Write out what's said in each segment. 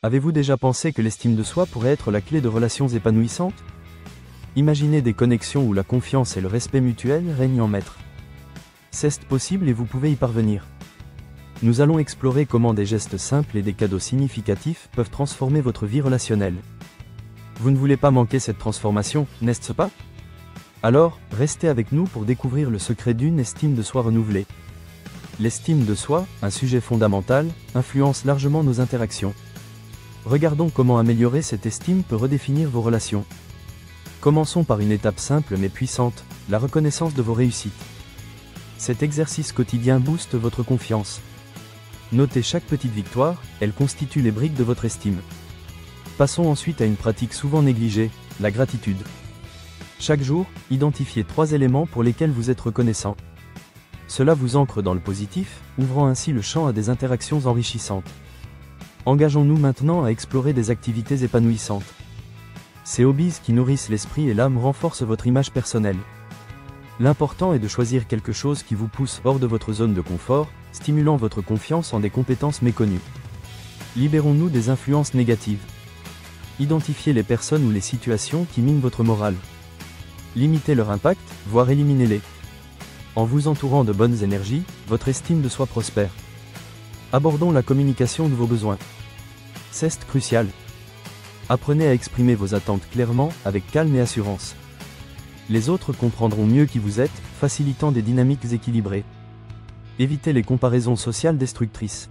Avez-vous déjà pensé que l'estime de soi pourrait être la clé de relations épanouissantes? Imaginez des connexions où la confiance et le respect mutuel règnent en maître. C'est possible et vous pouvez y parvenir. Nous allons explorer comment des gestes simples et des cadeaux significatifs peuvent transformer votre vie relationnelle. Vous ne voulez pas manquer cette transformation, n'est-ce pas? Alors, restez avec nous pour découvrir le secret d'une estime de soi renouvelée. L'estime de soi, un sujet fondamental, influence largement nos interactions. Regardons comment améliorer cette estime peut redéfinir vos relations. Commençons par une étape simple mais puissante, la reconnaissance de vos réussites. Cet exercice quotidien booste votre confiance. Notez chaque petite victoire, elle constitue les briques de votre estime. Passons ensuite à une pratique souvent négligée, la gratitude. Chaque jour, identifiez 3 éléments pour lesquels vous êtes reconnaissant. Cela vous ancre dans le positif, ouvrant ainsi le champ à des interactions enrichissantes. Engageons-nous maintenant à explorer des activités épanouissantes. Ces hobbies qui nourrissent l'esprit et l'âme renforcent votre image personnelle. L'important est de choisir quelque chose qui vous pousse hors de votre zone de confort, stimulant votre confiance en des compétences méconnues. Libérons-nous des influences négatives. Identifiez les personnes ou les situations qui minent votre morale. Limitez leur impact, voire éliminez-les. En vous entourant de bonnes énergies, votre estime de soi prospère. Abordons la communication de vos besoins. C'est crucial. Apprenez à exprimer vos attentes clairement, avec calme et assurance. Les autres comprendront mieux qui vous êtes, facilitant des dynamiques équilibrées. Évitez les comparaisons sociales destructrices.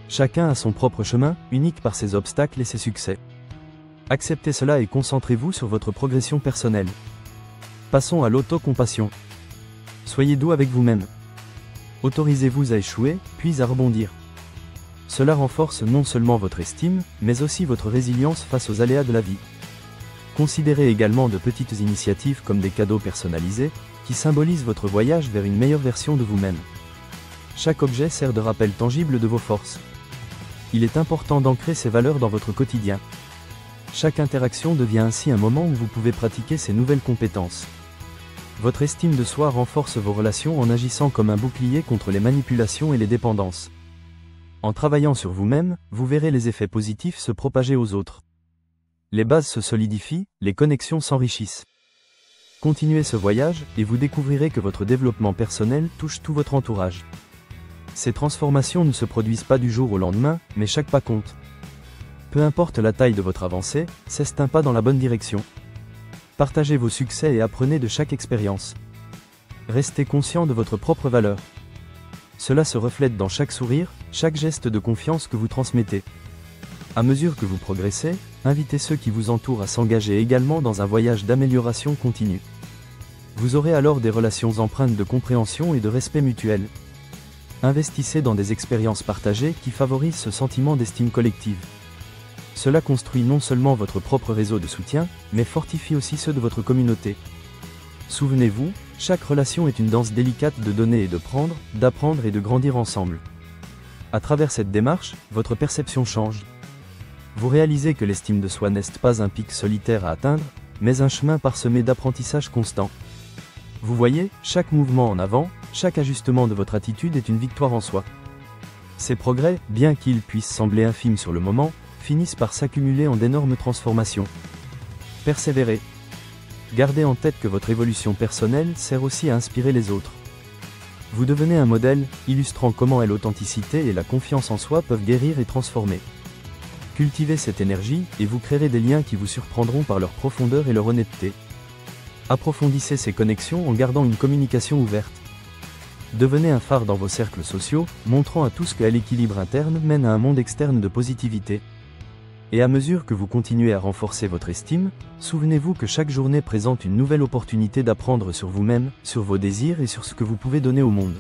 Chacun a son propre chemin, unique par ses obstacles et ses succès. Acceptez cela et concentrez-vous sur votre progression personnelle. Passons à l'autocompassion. Soyez doux avec vous-même. Autorisez-vous à échouer, puis à rebondir. Cela renforce non seulement votre estime, mais aussi votre résilience face aux aléas de la vie. Considérez également de petites initiatives comme des cadeaux personnalisés, qui symbolisent votre voyage vers une meilleure version de vous-même. Chaque objet sert de rappel tangible de vos forces. Il est important d'ancrer ces valeurs dans votre quotidien. Chaque interaction devient ainsi un moment où vous pouvez pratiquer ces nouvelles compétences. Votre estime de soi renforce vos relations en agissant comme un bouclier contre les manipulations et les dépendances. En travaillant sur vous-même, vous verrez les effets positifs se propager aux autres. Les bases se solidifient, les connexions s'enrichissent. Continuez ce voyage, et vous découvrirez que votre développement personnel touche tout votre entourage. Ces transformations ne se produisent pas du jour au lendemain, mais chaque pas compte. Peu importe la taille de votre avancée, c'est un pas dans la bonne direction. Partagez vos succès et apprenez de chaque expérience. Restez conscient de votre propre valeur. Cela se reflète dans chaque sourire, chaque geste de confiance que vous transmettez. À mesure que vous progressez, invitez ceux qui vous entourent à s'engager également dans un voyage d'amélioration continue. Vous aurez alors des relations empreintes de compréhension et de respect mutuel. Investissez dans des expériences partagées qui favorisent ce sentiment d'estime collective. Cela construit non seulement votre propre réseau de soutien, mais fortifie aussi ceux de votre communauté. Souvenez-vous, chaque relation est une danse délicate de donner et de prendre, d'apprendre et de grandir ensemble. À travers cette démarche, votre perception change. Vous réalisez que l'estime de soi n'est pas un pic solitaire à atteindre, mais un chemin parsemé d'apprentissages constants. Vous voyez, chaque mouvement en avant, chaque ajustement de votre attitude est une victoire en soi. Ces progrès, bien qu'ils puissent sembler infimes sur le moment, finissent par s'accumuler en d'énormes transformations. Persévérez. Gardez en tête que votre évolution personnelle sert aussi à inspirer les autres. Vous devenez un modèle, illustrant comment l'authenticité et la confiance en soi peuvent guérir et transformer. Cultivez cette énergie, et vous créerez des liens qui vous surprendront par leur profondeur et leur honnêteté. Approfondissez ces connexions en gardant une communication ouverte. Devenez un phare dans vos cercles sociaux, montrant à tous que l'équilibre interne mène à un monde externe de positivité. Et à mesure que vous continuez à renforcer votre estime, souvenez-vous que chaque journée présente une nouvelle opportunité d'apprendre sur vous-même, sur vos désirs et sur ce que vous pouvez donner au monde.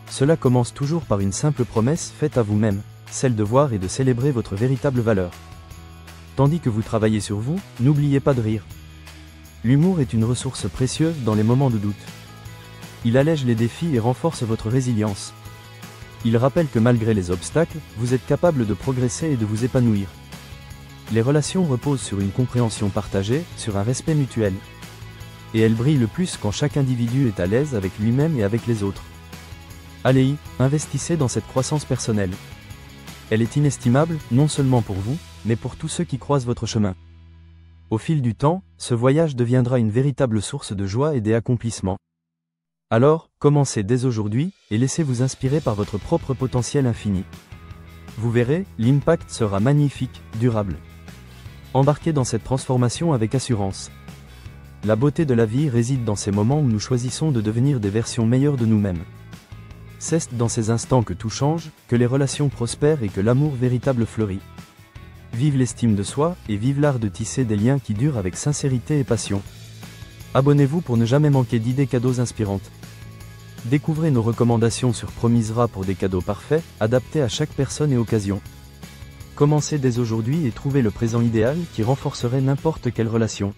Cela commence toujours par une simple promesse faite à vous-même, celle de voir et de célébrer votre véritable valeur. Tandis que vous travaillez sur vous, n'oubliez pas de rire. L'humour est une ressource précieuse dans les moments de doute. Il allège les défis et renforce votre résilience. Il rappelle que malgré les obstacles, vous êtes capable de progresser et de vous épanouir. Les relations reposent sur une compréhension partagée, sur un respect mutuel. Et elles brillent le plus quand chaque individu est à l'aise avec lui-même et avec les autres. Allez, investissez dans cette croissance personnelle. Elle est inestimable, non seulement pour vous, mais pour tous ceux qui croisent votre chemin. Au fil du temps, ce voyage deviendra une véritable source de joie et d'accomplissements. Alors, commencez dès aujourd'hui, et laissez-vous inspirer par votre propre potentiel infini. Vous verrez, l'impact sera magnifique, durable. Embarquez dans cette transformation avec assurance. La beauté de la vie réside dans ces moments où nous choisissons de devenir des versions meilleures de nous-mêmes. C'est dans ces instants que tout change, que les relations prospèrent et que l'amour véritable fleurit. Vive l'estime de soi, et vive l'art de tisser des liens qui durent avec sincérité et passion. Abonnez-vous pour ne jamais manquer d'idées cadeaux inspirantes. Découvrez nos recommandations sur Promisera pour des cadeaux parfaits, adaptés à chaque personne et occasion. Commencez dès aujourd'hui et trouvez le présent idéal qui renforcerait n'importe quelle relation.